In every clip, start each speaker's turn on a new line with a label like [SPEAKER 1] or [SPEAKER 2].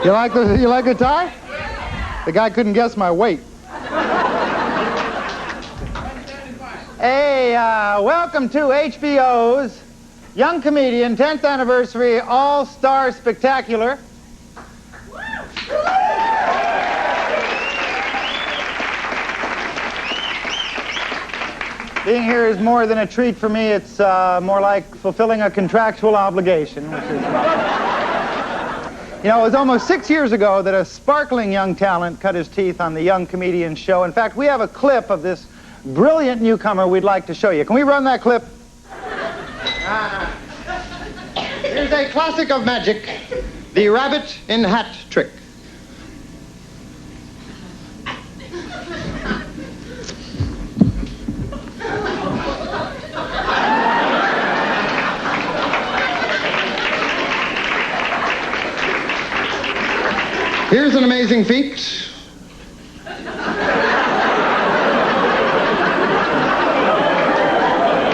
[SPEAKER 1] You like the tie? The guy couldn't guess my weight. Hey, welcome to HBO's Young Comedian 10th Anniversary All-Star Spectacular. Being here is more than a treat for me. It's more like fulfilling a contractual obligation, which is... You know, it was almost 6 years ago that a sparkling young talent cut his teeth on the Young Comedian show. In fact, we have a clip of this brilliant newcomer we'd like to show you. Can we run that clip? Here's a classic of magic, the rabbit in hat trick. Here's an amazing feat.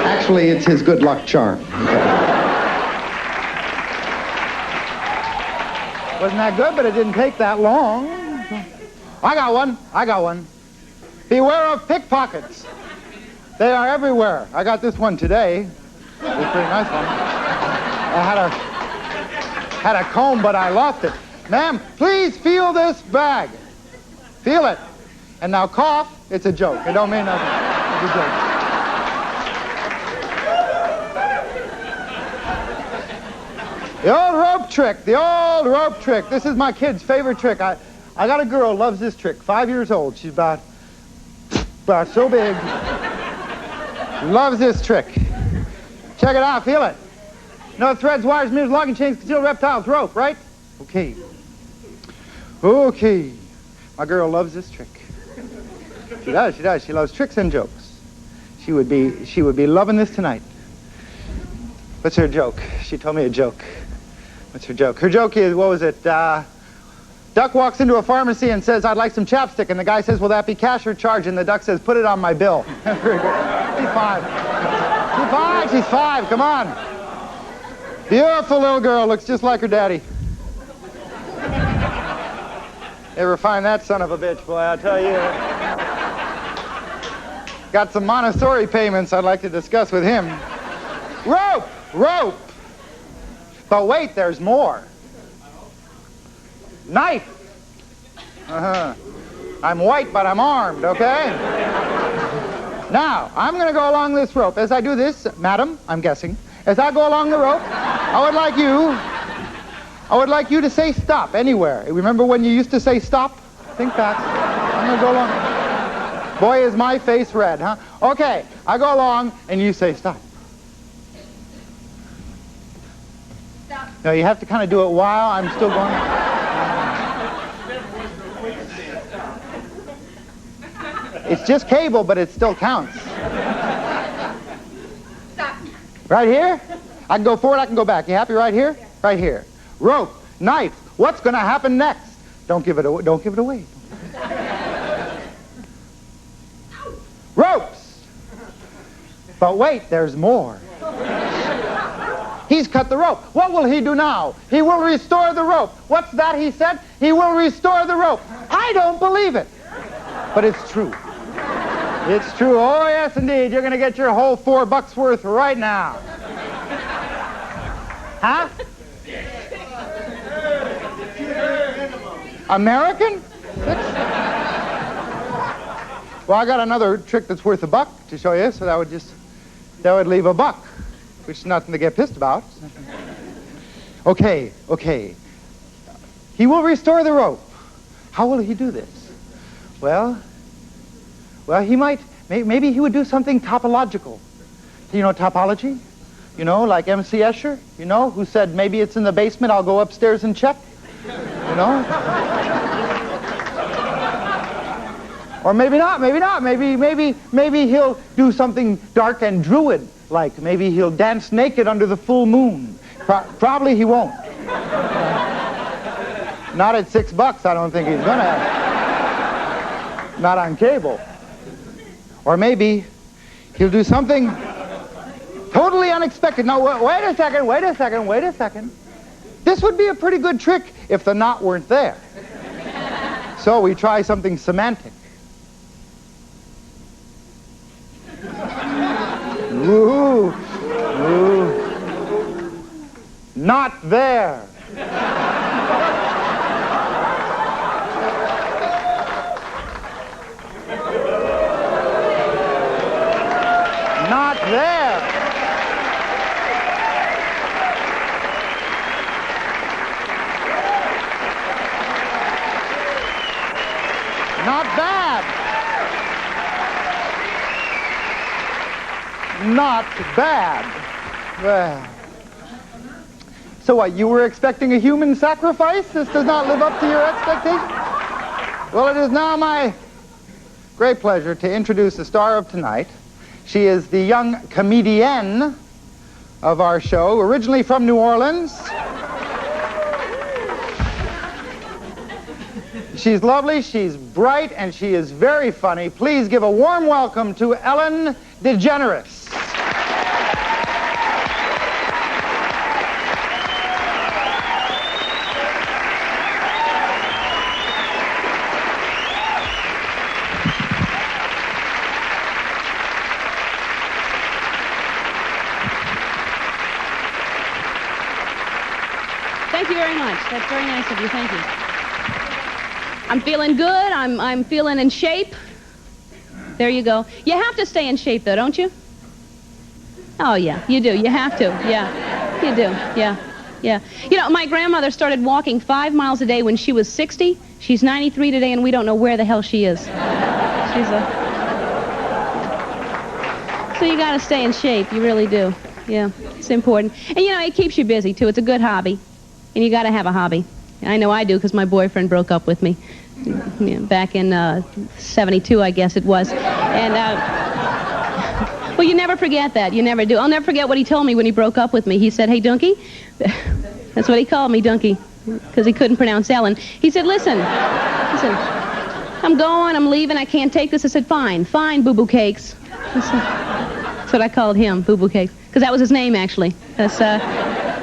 [SPEAKER 1] Actually, it's his good luck charm. Wasn't that good, but it didn't take that long. I got one. Beware of pickpockets. They are everywhere. I got this one today. It's a pretty nice one. I had a comb, but I lost it. Ma'am, please feel this bag. Feel it. And now cough. It's a joke. It don't mean nothing. It's a joke. The old rope trick. This is my kid's favorite trick. I got a girl who loves this trick. 5 years old. She's about so big. Loves this trick. Check it out. Feel it. No threads, wires, mirrors, logging chains, concealed reptiles, rope, right? Okay. My girl loves this trick. She does. She loves tricks and jokes. She would be loving this tonight. What's her joke? She told me a joke. What's her joke? Her joke is, what was it? Duck walks into a pharmacy and says, I'd like some chapstick. And the guy says, will that be cash or charge? And the duck says, put it on my bill. Very good. She's five. Come on. Beautiful little girl. Looks just like her daddy. Ever find that son of a bitch, boy, I'll tell you. Got some Montessori payments I'd like to discuss with him. Rope. But wait, there's more. Knife. I'm white, but I'm armed, okay? Now, I'm going to go along this rope. As I do this, madam, I'm guessing, as I go along the rope, I would like you to say stop anywhere. Remember when you used to say stop? Think back. I'm going to go along. Boy, is my face red, huh? Okay, I go along and you say stop. Stop. No, you have to kind of do it while I'm still going. It's just cable, but it still counts. Stop. Right here? I can go forward, I can go back. You happy right here? Right here. Rope, knife. What's going to happen next? Don't give it away. Ropes. But wait, there's more. He's cut the rope. What will he do now? He will restore the rope. What's that he said? He will restore the rope. I don't believe it. But it's true. It's true. Oh, yes, indeed. You're going to get your whole $4 worth right now. Huh? American? Well, I got another trick that's worth $1 to show you, so that would leave $1, which is nothing to get pissed about. Okay. He will restore the rope. How will he do this? Well, he might, maybe he would do something topological. You know topology? You know, like M.C. Escher, you know, who said, maybe it's in the basement, I'll go upstairs and check. You know? Or maybe not. Maybe he'll do something dark and druid-like. Maybe he'll dance naked under the full moon. Probably he won't. Not at $6, I don't think he's gonna have. Not on cable. Or maybe he'll do something totally unexpected. No, wait a second. This would be a pretty good trick if the not weren't there. So we try something semantic. Ooh, ooh. Not there. Not there. Not bad. Not bad. Well. So what, you were expecting a human sacrifice? This does not live up to your expectations? Well, it is now my great pleasure to introduce the star of tonight. She is the young comedienne of our show, originally from New Orleans. She's lovely, she's bright, and she is very funny. Please give a warm welcome to Ellen DeGeneres.
[SPEAKER 2] Thank you very much. That's very nice of you. Thank you. I'm feeling good. I'm feeling in shape. There you go. You have to stay in shape, though, don't you? Oh, yeah, you do. You have to. Yeah, you do. Yeah, yeah. You know, my grandmother started walking 5 miles a day when she was 60. She's 93 today, and we don't know where the hell she is. So you got to stay in shape. You really do. Yeah, it's important. And, you know, it keeps you busy, too. It's a good hobby. And you got to have a hobby. I know I do, because my boyfriend broke up with me back in 72, I guess it was. And, well, you never forget that. You never do. I'll never forget what he told me when he broke up with me. He said, "Hey, Dunky." That's what he called me, Dunky, because he couldn't pronounce Ellen. He said, listen, I'm going, I'm leaving, I can't take this. I said, fine, boo-boo cakes. That's what I called him, boo-boo cakes, because that was his name, actually. That's,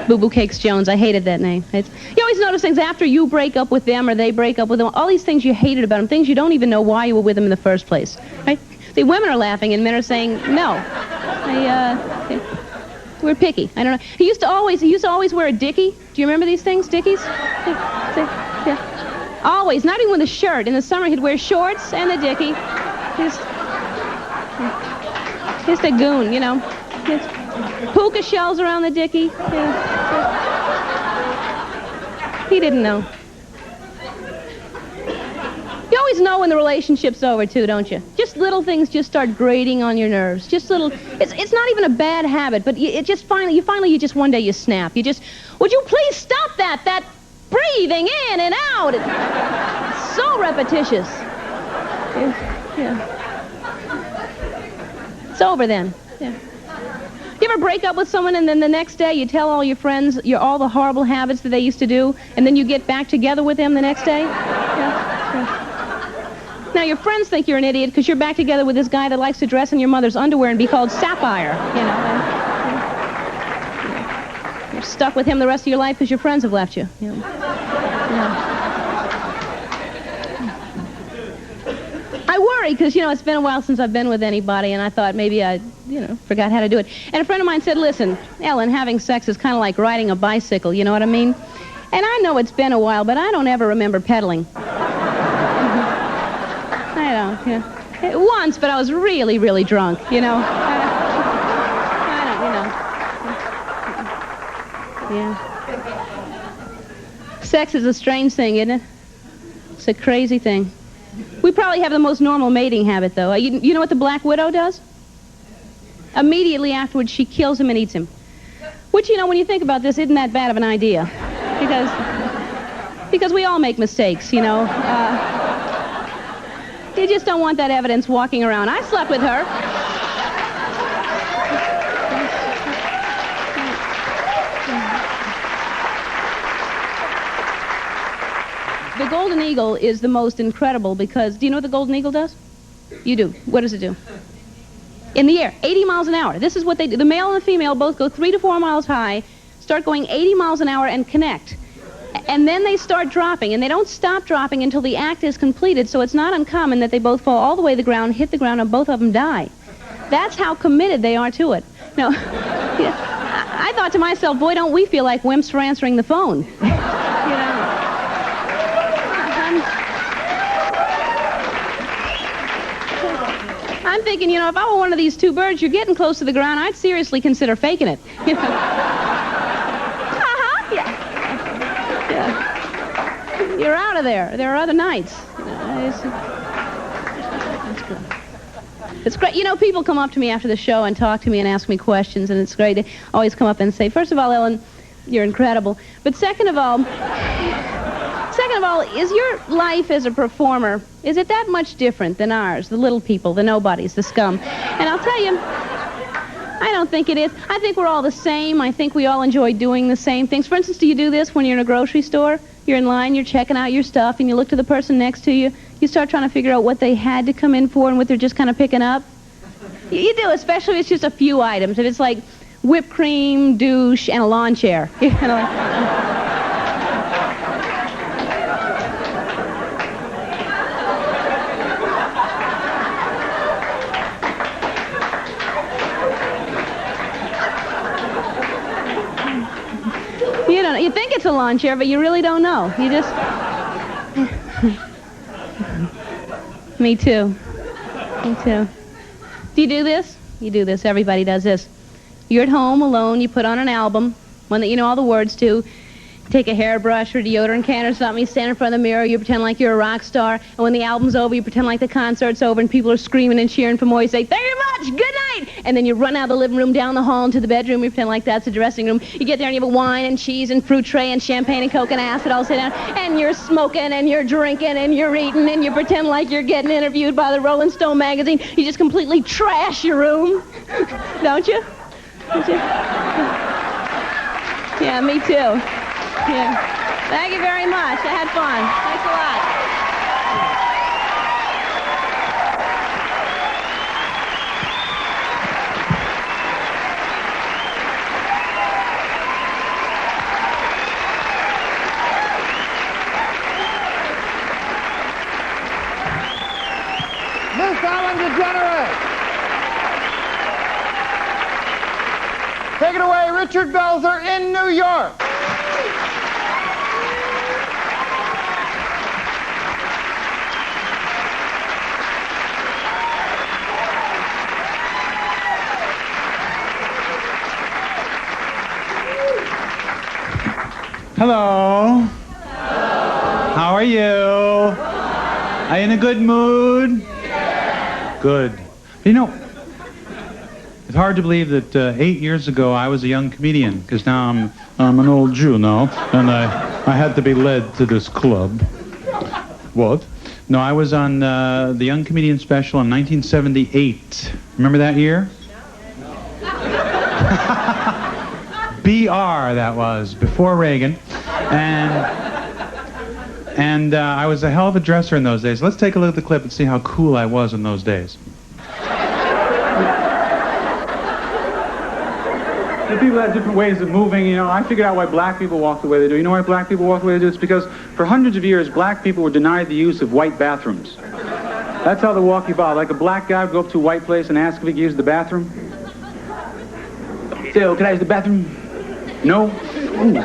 [SPEAKER 2] Boo-Boo Cakes Jones. I hated that name. You always notice things after you break up with them or they break up with them. All these things you hated about them, things you don't even know why you were with them in the first place. Right? See, women are laughing and men are saying, no. We're picky. I don't know. He used to always wear a dickie. Do you remember these things, dickies? Yeah. Always. Not even with a shirt. In the summer, he'd wear shorts and a dickie. Just a goon, you know. Puka shells around the dickie. Yeah. He didn't know. You always know when the relationship's over, too, don't you? Just little things just start grating on your nerves. Just little... It's not even a bad habit, but you just one day you snap. You just... Would you please stop that? That breathing in and out. It's so repetitious. Yeah. It's over then. Yeah. You ever break up with someone and then the next day you tell all your friends all the horrible habits that they used to do, and then you get back together with them the next day? Yeah. Now your friends think you're an idiot because you're back together with this guy that likes to dress in your mother's underwear and be called Sapphire. You know. You're stuck with him the rest of your life because your friends have left you. You know. Yeah. I worry because, you know, it's been a while since I've been with anybody, and I thought maybe I, forgot how to do it. And a friend of mine said, listen, Ellen, having sex is kind of like riding a bicycle, you know what I mean? And I know it's been a while, but I don't ever remember pedaling. I don't, yeah. Once, but I was really, really drunk, you know. I don't, Yeah. Sex is a strange thing, isn't it? It's a crazy thing. We probably have the most normal mating habit, though. You know what the black widow does? Immediately afterwards, she kills him and eats him. Which, when you think about this, isn't that bad of an idea. Because we all make mistakes, You just don't want that evidence walking around. I slept with her. The golden eagle is the most incredible because, do you know what the golden eagle does? You do. What does it do? In the air, 80 miles an hour. This is what they do. The male and the female both go 3 to 4 miles high, start going 80 miles an hour and connect. And then they start dropping, and they don't stop dropping until the act is completed, so it's not uncommon that they both fall all the way to the ground, hit the ground, and both of them die. That's how committed they are to it. No, yeah, I thought to myself, boy, don't we feel like wimps for answering the phone. You know. I'm thinking, you know, if I were one of these two birds, you're getting close to the ground, I'd seriously consider faking it. You know? Yeah. You're out of there. There are other nights. It's great. You know, people come up to me after the show and talk to me and ask me questions, and it's great. They always come up and say, first of all, Ellen, you're incredible. But second of all, is your life as a performer, is it that much different than ours, the little people, the nobodies, the scum? And I'll tell you, I don't think it is. I think we're all the same. I think we all enjoy doing the same things. For instance, do you do this when you're in a grocery store? You're in line, you're checking out your stuff, and you look to the person next to you. You start trying to figure out what they had to come in for and what they're just kind of picking up. You do, especially if it's just a few items. If it's like whipped cream, douche, and a lawn chair. You know, like, you think it's a lawn chair, but you really don't know. You just... Me too. Me too. Do you do this? You do this. Everybody does this. You're at home alone. You put on an album, one that you know all the words to. Take a hairbrush or deodorant can or something. You stand in front of the mirror. You pretend like you're a rock star. And when the album's over, you pretend like the concert's over and people are screaming and cheering for more. You say, thank you much. Good night. And then you run out of the living room, down the hall into the bedroom. You pretend like that's the dressing room. You get there and you have a wine and cheese and fruit tray and champagne and Coke and acid all sit down. And you're smoking and you're drinking and you're eating and you pretend like you're getting interviewed by the Rolling Stone magazine. You just completely trash your room. Don't you? Don't you? Yeah, me too. Yeah. Thank you very much. I had fun. Thanks a lot.
[SPEAKER 1] Miss Ellen DeGeneres. Take it away, Richard Belzer in New York.
[SPEAKER 3] Hello. How are you? Are you in a good mood? Good. You know, it's hard to believe that 8 years ago I was a young comedian, because now I'm an old Jew now, and I had to be led to this club. What? No, I was on the Young Comedian Special in 1978. Remember that year? BR, that was, before Reagan. And I was a hell of a dresser in those days. Let's take a look at the clip and see how cool I was in those days. The people have different ways of moving. You know, I figured out why black people walk the way they do. You know why black people walk the way they do? It's because for hundreds of years, black people were denied the use of white bathrooms. That's how the walk evolved. Like a black guy would go up to a white place and ask if he could use the bathroom. Say, oh, can I use the bathroom? No? Ooh.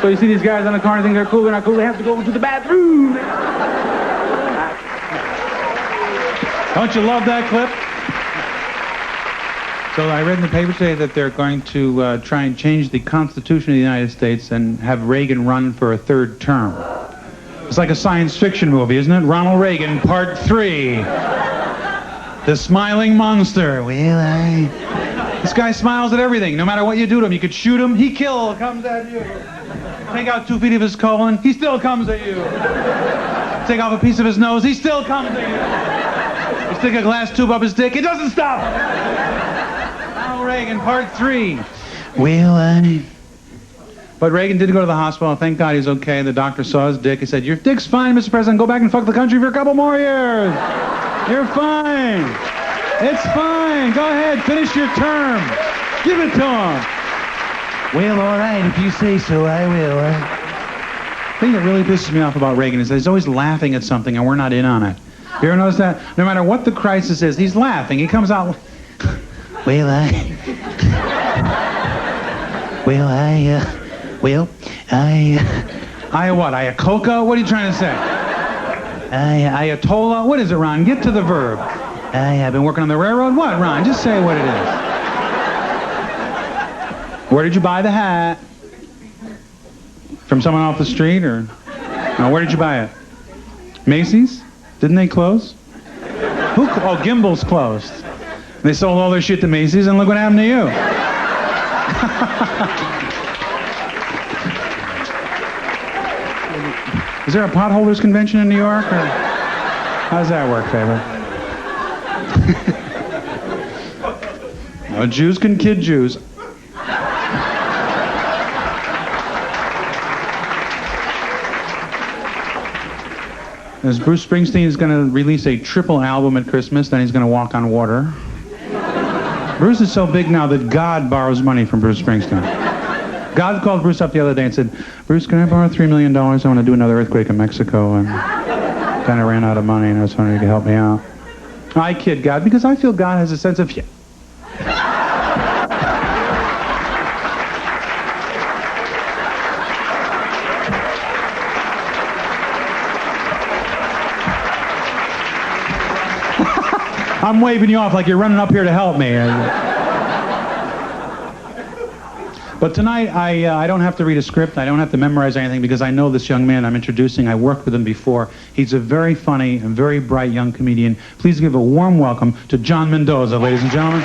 [SPEAKER 3] So you see these guys on the corner think they're cool, they're not cool, they have to go to the bathroom. Don't you love that clip? So I read in the paper today that they're going to try and change the Constitution of the United States and have Reagan run for a third term. It's like a science fiction movie, isn't it? Ronald Reagan, Part 3. The Smiling Monster. This guy smiles at everything. No matter what you do to him, you could shoot him, he comes at you. Take out 2 feet of his colon, he still comes at you. Take off a piece of his nose, he still comes at you. You stick a glass tube up his dick, it doesn't stop. Ronald Reagan, Part 3. But Reagan did go to the hospital. Thank God he's okay. The doctor saw his dick. He said, your dick's fine, Mr. President. Go back and fuck the country for a couple more years. You're fine. It's fine. Go ahead. Finish your term. Give it to him.
[SPEAKER 4] Well, all right. If you say so, I will.
[SPEAKER 3] The thing that really pisses me off about Reagan is that he's always laughing at something and we're not in on it. You ever notice that? No matter what the crisis is, he's laughing. He comes out...
[SPEAKER 4] Well, I
[SPEAKER 3] what? Ayacoca? What are you trying to say? Ayatollah? What is it, Ron? Get to the verb.
[SPEAKER 4] I
[SPEAKER 3] I've been working on the railroad? What, Ron? Just say what it is. Where did you buy the hat? From someone off the street, or... No, where did you buy it? Macy's? Didn't they close? Oh, Gimbel's closed. They sold all their shit to Macy's, and look what happened to you. Is there a potholders convention in New York? Or how does that work, favorite? No, Jews can kid Jews. As Bruce Springsteen is going to release a triple album at Christmas, then he's going to walk on water. Bruce is so big now that God borrows money from Bruce Springsteen. God called Bruce up the other day and said, Bruce, can I borrow $3 million? I want to do another earthquake in Mexico, and kind of ran out of money, and I was wondering if you could help me out. I kid God because I feel God has a sense of humor. I'm waving you off like you're running up here to help me. But tonight, I don't have to read a script. I don't have to memorize anything because I know this young man I'm introducing. I worked with him before. He's a very funny and very bright young comedian. Please give a warm welcome to John Mendoza, ladies and gentlemen.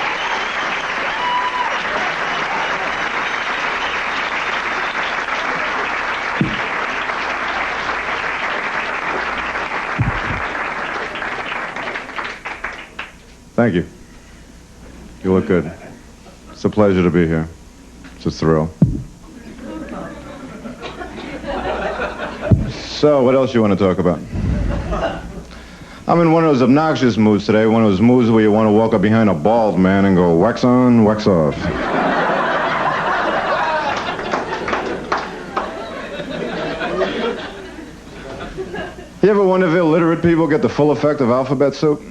[SPEAKER 5] Thank you. You look good. It's a pleasure to be here. It's a thrill. So, what else you want to talk about? I'm in one of those obnoxious moods today, one of those moods where you want to walk up behind a bald man and go, wax on, wax off. You ever wonder if illiterate people get the full effect of alphabet soup?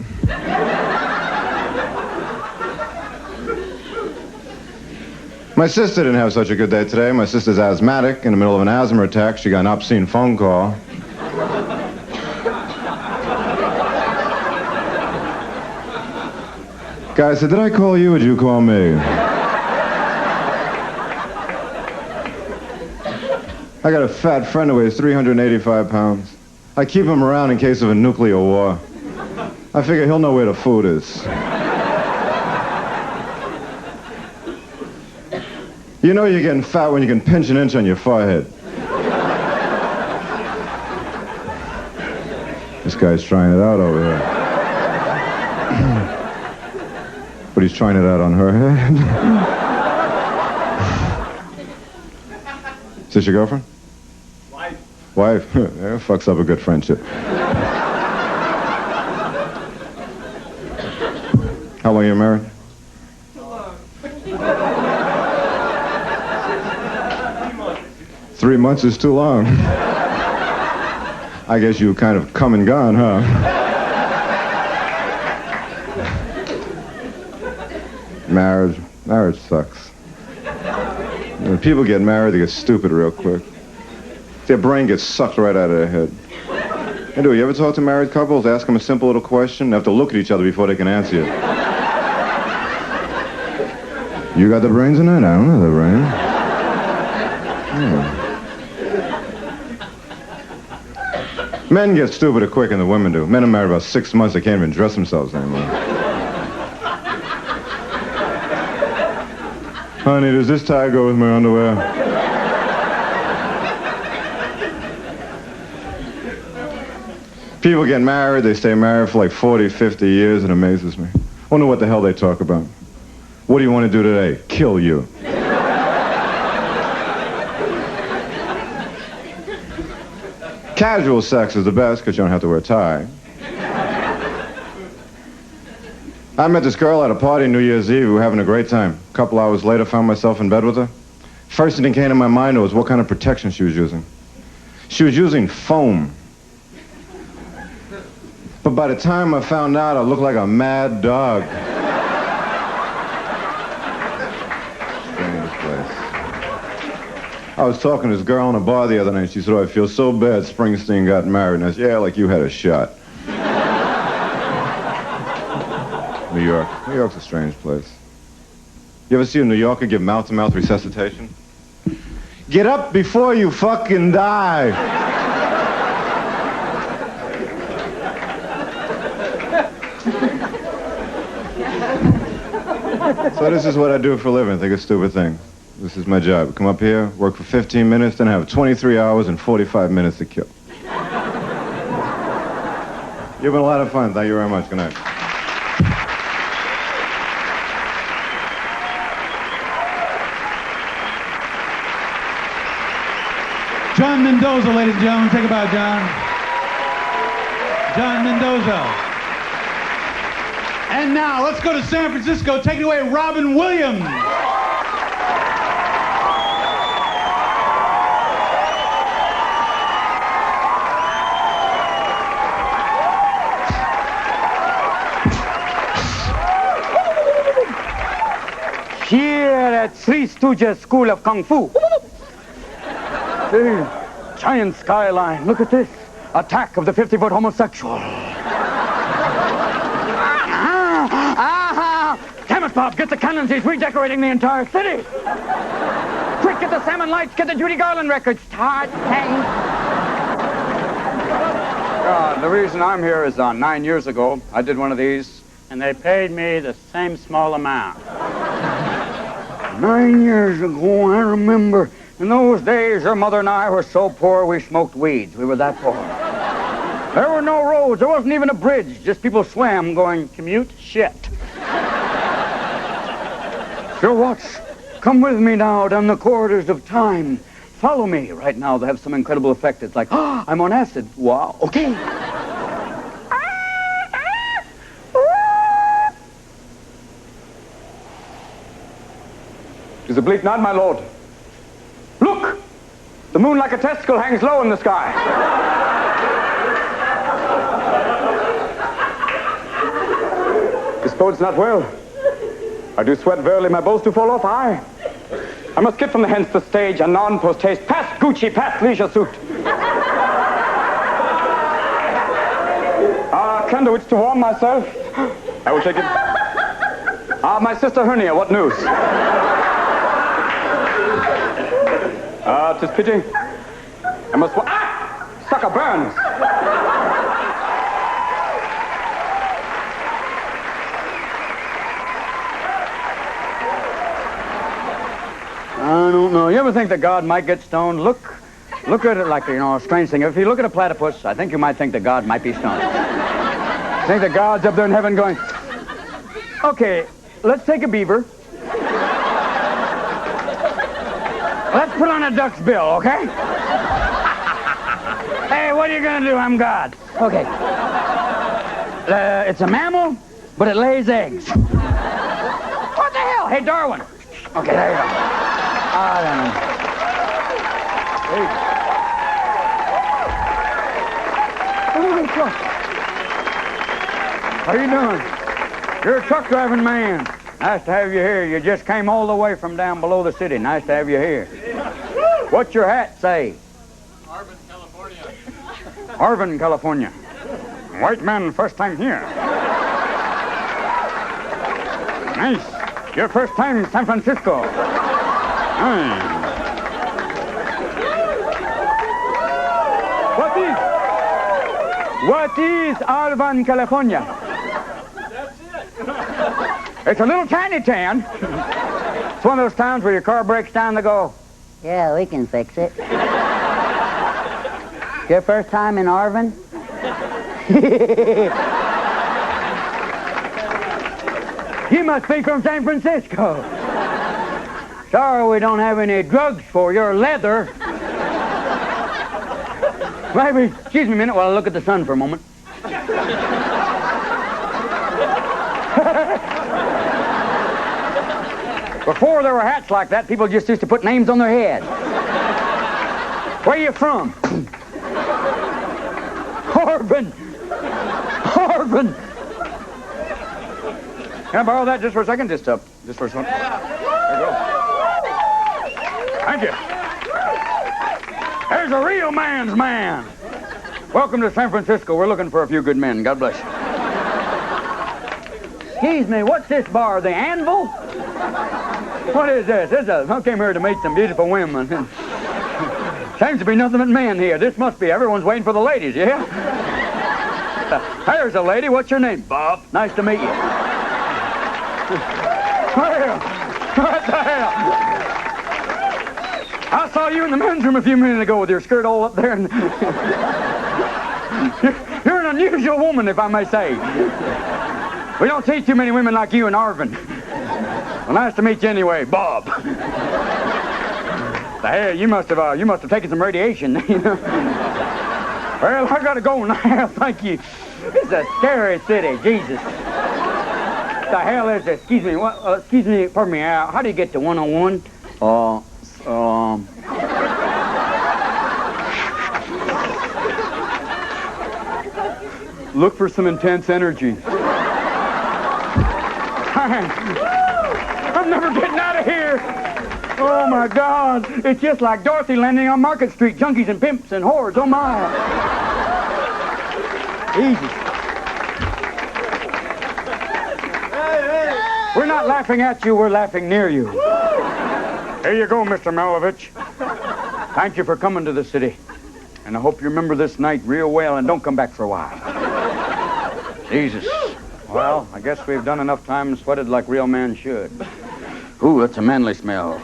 [SPEAKER 5] My sister didn't have such a good day today. My sister's asthmatic. In the middle of an asthma attack, she got an obscene phone call. Guy said, did I call you or did you call me? I got a fat friend who weighs 385 pounds. I keep him around in case of a nuclear war. I figure he'll know where the food is. You know you're getting fat when you can pinch an inch on your forehead. This guy's trying it out over here. But he's trying it out on her head. Is this your girlfriend? Wife. Wife? Yeah, fucks up a good friendship. How long are you married? 3 months is too long. I guess you kind of come and gone, huh? Marriage sucks. When people get married, they get stupid real quick. Their brain gets sucked right out of their head. Anyway, you ever talk to married couples, ask them a simple little question, they have to look at each other before they can answer you. You got the brains in it? I don't have the brains. Yeah. Men get stupider quick than the women do. Men are married about 6 months, they can't even dress themselves anymore. Honey, does this tie go with my underwear? People get married, they stay married for like 40, 50 years, it amazes me. I wonder what the hell they talk about. What do you want to do today? Kill you. Casual sex is the best because you don't have to wear a tie. I met this girl at a party New Year's Eve. We were having a great time. A couple hours later, found myself in bed with her. First thing that came to my mind was what kind of protection she was using. She was using foam. But by the time I found out, I looked like a mad dog. Strange place. I was talking to this girl in a bar the other night, and she said, "Oh, I feel so bad Springsteen got married." And I said, "Yeah, like you had a shot." New York. New York's a strange place. You ever see a New Yorker give mouth-to-mouth resuscitation? Get up before you fucking die. So this is what I do for a living. Think of stupid things. This is my job. I come up here, work for 15 minutes, then I have 23 hours and 45 minutes to kill. You've been a lot of fun. Thank you very much. Good night.
[SPEAKER 3] John Mendoza, ladies and gentlemen. Take a bow, John. John Mendoza. And now, let's go to San Francisco. Take it away, Robin Williams.
[SPEAKER 6] Here at Three Stooges School of Kung Fu. Hey, giant skyline. Look at this. Attack of the 50-foot homosexual. Chemist Bob, get the cannons. He's redecorating the entire city. Quick, get the salmon lights. Get the Judy Garland record. Start things.
[SPEAKER 7] The reason I'm here is 9 years ago, I did one of these, and they paid me the same small amount.
[SPEAKER 6] 9 years ago, I remember. In those days, your mother and I were so poor we smoked weeds. We were that poor. There were no roads. There wasn't even a bridge. Just people swam going, commute shit. Sure, watch. Come with me now down the corridors of time. Follow me. Right now, they have some incredible effect. It's like, oh, I'm on acid. Wow. Okay.
[SPEAKER 7] Is it bleak night, my lord? Look! The moon like a testicle hangs low in the sky. This bodes not well. I do sweat verily my bows do fall off. I must get from the hence the stage, a non-post haste, past Gucci, past leisure suit. Candle which to warm myself. I will take it. My sister Hernia, what news? 'Tis pity. I must... Sucker burns!
[SPEAKER 6] I don't know. You ever think that God might get stoned? Look at it like, a strange thing. If you look at a platypus, I think you might think that God might be stoned. Think that God's up there in heaven going, okay, let's take a beaver. Let's put on a duck's bill, okay? Hey, what are you going to do? I'm God. Okay. It's a mammal, but it lays eggs. What the hell? Hey, Darwin. Okay, there you go. I don't know. How you doing? You're a truck driving man. Nice to have you here. You just came all the way from down below the city. Nice to have you here. What's your hat say?
[SPEAKER 7] Arvin, California.
[SPEAKER 6] Arvin, California. White man, first time here. Nice. Your first time in San Francisco. What is Arvin, California?
[SPEAKER 7] That's it.
[SPEAKER 6] It's a little tiny town. It's one of those towns where your car breaks down, they go,
[SPEAKER 8] yeah, we can fix it. Your first time in Arvin?
[SPEAKER 6] You must be from San Francisco. Sorry we don't have any drugs for your leather. Maybe. Excuse me a minute while I look at the sun for a moment. Before there were hats like that, people just used to put names on their heads. Where you from? Corbin. Corbin. Can I borrow that just for a second? Just for a second. There you go. Thank you. There's a real man's man. Welcome to San Francisco. We're looking for a few good men. God bless you. Excuse me, what's this bar? The Anvil? What is this? I came here to meet some beautiful women. Seems to be nothing but men here. This must be, everyone's waiting for the ladies, yeah? There's a lady. What's your name? Bob. Nice to meet you. Well, what the hell? I saw you in the men's room a few minutes ago with your skirt all up there. And you're an unusual woman, if I may say. We don't see too many women like you in Arvin. Well, nice to meet you anyway, Bob. The hell, you must have taken some radiation. You know? Well, I gotta go now. Thank you. This is a scary city, Jesus. What the hell is this? Excuse me. What? Excuse me. Pardon me. How do you get to 101? Look for some intense energy. I'm never getting out of here. Oh, my God. It's just like Dorothy landing on Market Street. Junkies and pimps and whores. Oh, my. Jesus. We're not laughing at you. We're laughing near you. Here you go, Mr. Malovich. Thank you for coming to the city. And I hope you remember this night real well and don't come back for a while. Jesus. Well, I guess we've done enough time and sweated like real men should. Ooh, that's a manly smell.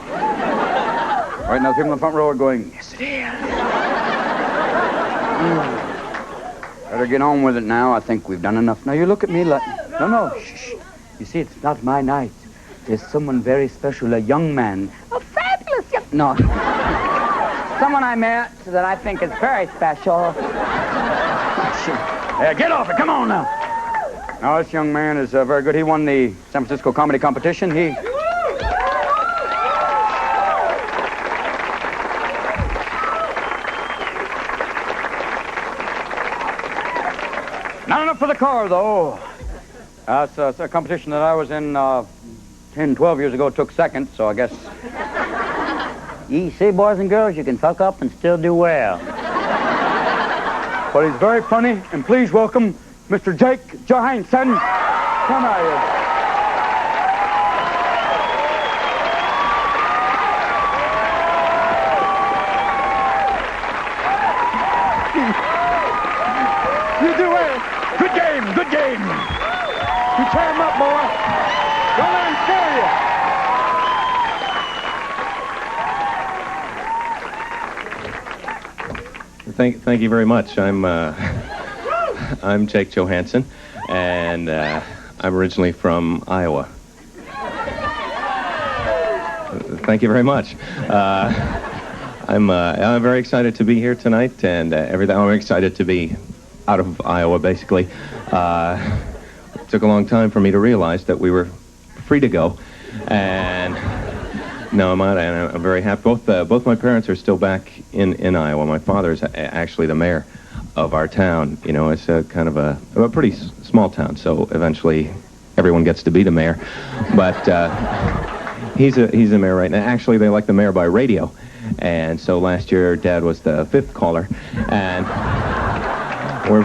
[SPEAKER 6] Right now, people in the front row are going, yes, it is. Better get on with it now. I think we've done enough. Now, you look at me like... No, shh. You see, it's not my night. There's someone very special, a young man. A fabulous young... No. Someone I met that I think is very special. Yeah, get off it. Come on now. Now, this young man is very good. He won the San Francisco comedy competition. Not enough for the car, though. It's a competition that I was in 10, 12 years ago. Took second, so I guess...
[SPEAKER 8] You see, boys and girls, you can fuck up and still do well.
[SPEAKER 6] But he's very funny, and please welcome Mr. Jake Johannsen. Come out here. You do well. Good game, good game. You tear him up, boy. Don't let him scare you.
[SPEAKER 9] Thank you very much. I'm Jake Johannsen, and I'm originally from Iowa. Thank you very much. I'm very excited to be here tonight, and everything. I'm excited to be out of Iowa, basically. It took a long time for me to realize that we were free to go, and no, I'm out, and I'm very happy. Both my parents are still back in Iowa. My father's actually the mayor of our town. You know, it's a kind of a pretty small town, so eventually everyone gets to be the mayor. But he's a mayor right now. Actually, they elect the mayor by radio, and so last year Dad was the 5th caller, and we're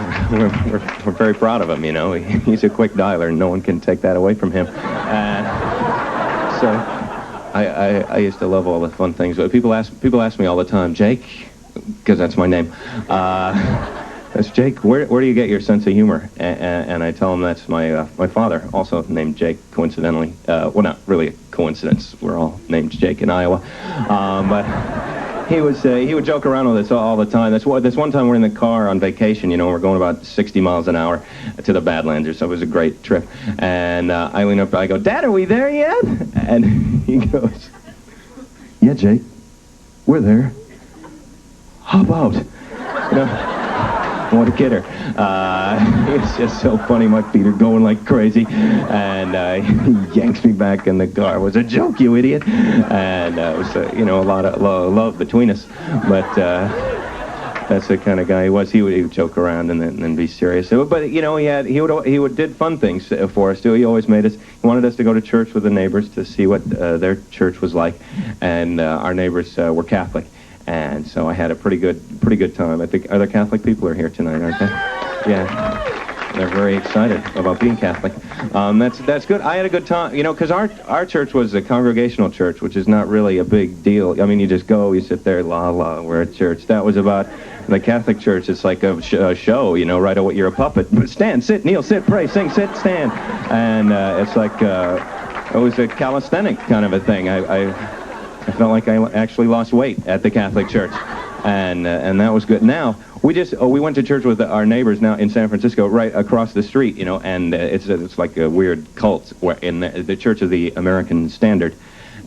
[SPEAKER 9] very proud of him. You know, he's a quick dialer, and no one can take that away from him. So I used to love all the fun things. People ask me all the time, Jake, because that's my name. That's Jake. Where do you get your sense of humor? And I tell them that's my father, also named Jake, coincidentally. Well, not really a coincidence. We're all named Jake in Iowa. But he would joke around with us all the time. This one time we're in the car on vacation. You know, we're going about 60 miles an hour to the Badlands, so it was a great trip. And I lean up, I go, Dad, are we there yet? And he goes, yeah, Jake, we're there. How about? You know, What a kidder. It's just so funny. My feet are going like crazy. And he yanks me back in the car. It was a joke, you idiot. And it was, a lot of love between us. But that's the kind of guy he was. He would joke around and then be serious. But, he did fun things for us, too. He always he wanted us to go to church with the neighbors to see what their church was like. And our neighbors were Catholic. And so I had a pretty good time. I think other Catholic people are here tonight, aren't they? Yeah, they're very excited about being Catholic. That's good. I had a good time, because our church was a congregational church, which is not really a big deal. I mean, you just go, you sit there, we're at church. That was about the Catholic church. It's like a show, right away. You're a puppet. Stand, sit, kneel, sit, pray, sing, sit, stand, and it's like it was a calisthenic kind of a thing. I felt like I actually lost weight at the Catholic Church, and that was good. Now we went to church with our neighbors now in San Francisco, right across the street, and it's like a weird cult where in the Church of the American Standard,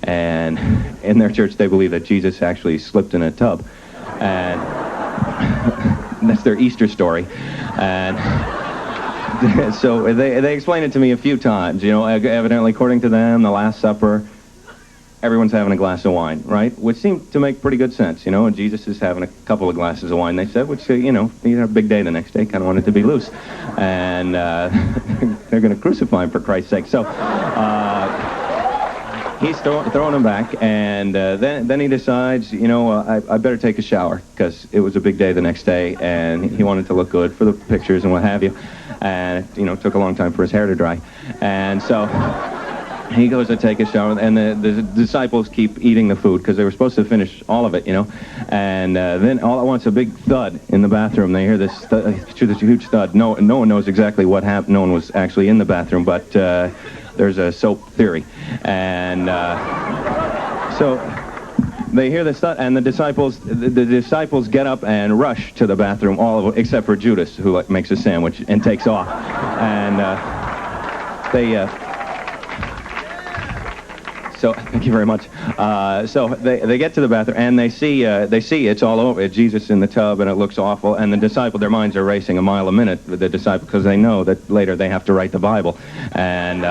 [SPEAKER 9] and in their church they believe that Jesus actually slipped in a tub, and that's their Easter story, and. So they explained it to me a few times, evidently according to them, the Last Supper. Everyone's having a glass of wine, right? Which seemed to make pretty good sense, and Jesus is having a couple of glasses of wine, they said, which, he had a big day the next day, kind of wanted to be loose. And they're going to crucify him, for Christ's sake. So he's throwing him back, and then he decides, I better take a shower, because it was a big day the next day, and he wanted to look good for the pictures and what have you. And, it took a long time for his hair to dry. And so he goes to take a shower, and the disciples keep eating the food because they were supposed to finish all of it, And then all at once, a big thud in the bathroom. They hear this huge thud. No one knows exactly what happened. No one was actually in the bathroom, but there's a soap theory. And so they hear this thud, and the disciples get up and rush to the bathroom, all of them, except for Judas, who makes a sandwich and takes off. And So thank you very much. So they get to the bathroom and they see it's all over. It's Jesus in the tub and it looks awful. And the disciple, their minds are racing a mile a minute with the disciple because they know that later they have to write the Bible. And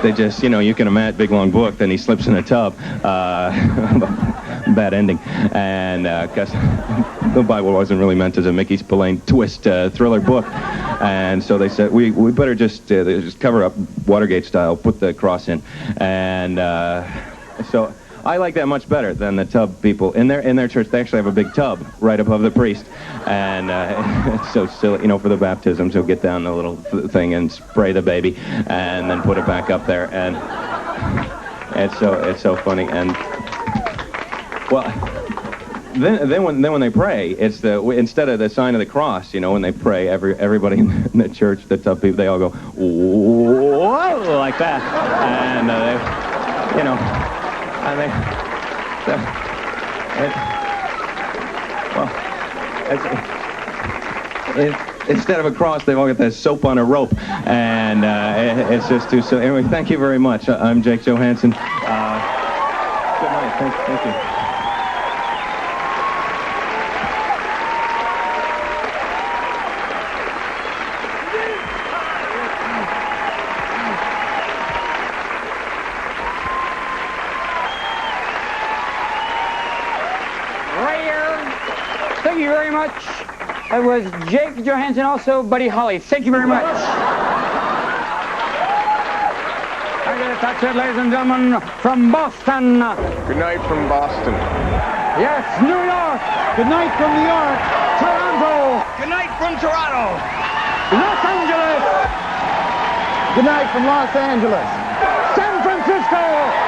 [SPEAKER 9] they just, you can imagine, big long book. Then he slips in a tub. Bad ending. And because the Bible wasn't really meant as a Mickey Spillane twist thriller book. And so they said, we better just cover up Watergate style, put the cross in. And so I like that much better than the tub people. In their church, they actually have a big tub right above the priest. And it's so silly, for the baptisms, he'll get down the little thing and spray the baby and then put it back up there. And it's so funny. And, well, Then when they pray, it's instead of the sign of the cross, when they pray, everybody in the church, the tub people, they all go whoa like that, and instead of a cross, they've all got that soap on a rope, and it's just too silly. Anyway, thank you very much. I'm Jake Johannsen. Good night. Thank you.
[SPEAKER 6] Thank you very much. That was Jake Johannsen, also Buddy Holly. Thank you very much. I get it. That's it, ladies and gentlemen, from Boston.
[SPEAKER 5] Good night from Boston.
[SPEAKER 6] Yes, New York.
[SPEAKER 1] Good night from New York.
[SPEAKER 6] Toronto.
[SPEAKER 4] Good night from Toronto.
[SPEAKER 6] Los Angeles.
[SPEAKER 1] Good night from Los Angeles.
[SPEAKER 6] San Francisco.